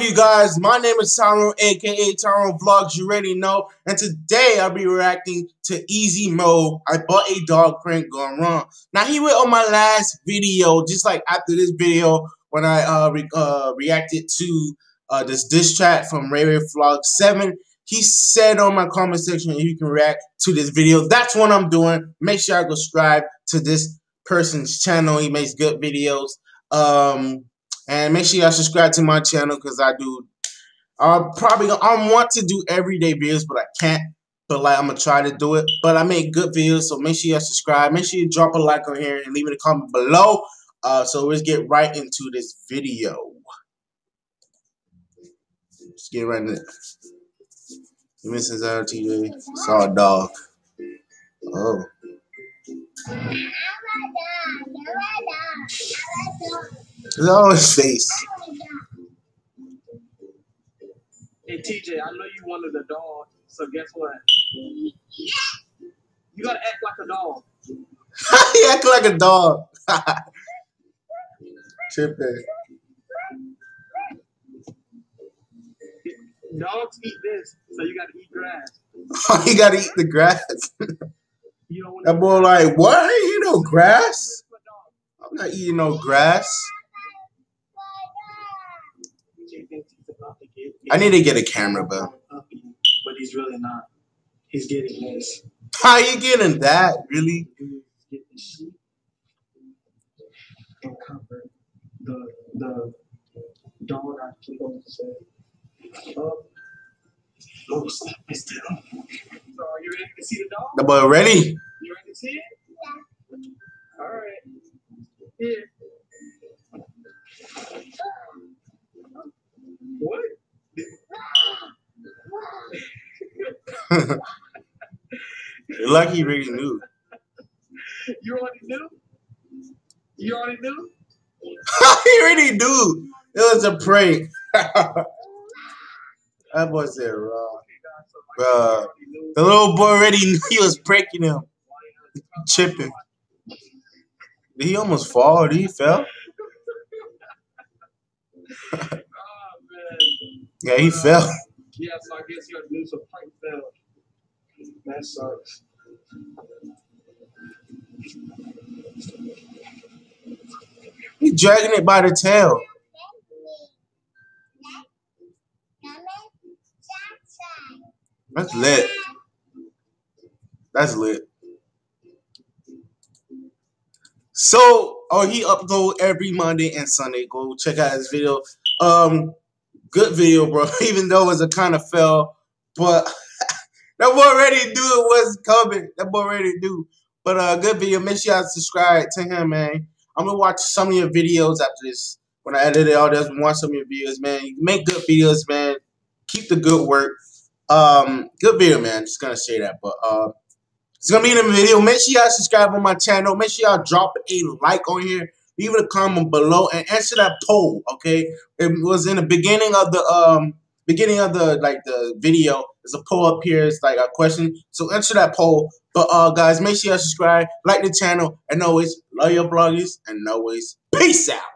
you guys? My name is Tyrone, aka Tyrone Vlogs, you already know. And today I'll be reacting to EzzyMode. I bought a dog prank gone wrong. Now he went on my last video, just like after this video, when I reacted to this diss track from Ray Vlog 7. He said on my comment section you can react to this video. That's what I'm doing. Make sure I go subscribe to this person's channel. He makes good videos. And make sure y'all subscribe to my channel because I want to do everyday videos, but I can't. But like I'm gonna try to do it. But I make good videos, so make sure y'all subscribe. Make sure you drop a like on here and leave it a comment below. So let's get right into this video. Let's get right into it. Mrs. LTJ saw a dog. Oh. Look at his face. Hey TJ, I know you wanted a dog, so guess what? You gotta act like a dog. He act like a dog. Tripping. Dogs eat this, so you gotta eat grass. Oh, you gotta eat the grass. That boy like, what? I ain't eating no grass. I'm not eating no grass. I need to get a camera, bro. But he's really not. He's getting this. How you getting that? Really? He's getting sheep and comfort. The dog I'm supposed to say. Oh, stop me still. So are you ready to see the dog? The boy ready? You ready to see it? Yeah. All right. Here. What? Like he really knew. You already knew? You already knew? He already knew. It was a prank. That boy said raw. Bruh. The little boy already knew he was pranking him. Chipping. Did he almost fall? Did he fell? Oh, man. Yeah, he fell. Yeah, so I guess you have to do some prank fail. That sucks. He's dragging it by the tail. That's lit. That's lit. So, he upload every Monday and Sunday. Go check out his video. Good video, bro. Even though it was a kind of fail, but that boy already knew it was coming. That boy already knew. But good video. Make sure y'all subscribe to him, man. I'm gonna watch some of your videos after this. When I edit all this, watch some of your videos, man. You make good videos, man. Keep the good work. Good video, man. Just gonna say that, but it's gonna be in the video. Make sure y'all subscribe on my channel. Make sure y'all drop a like on here. Leave a comment below and answer that poll. Okay, it was in the beginning of the the video. There's a poll up here. It's like a question. So answer that poll. But guys, make sure y'all subscribe, like the channel, and always love your vloggers, and always peace out.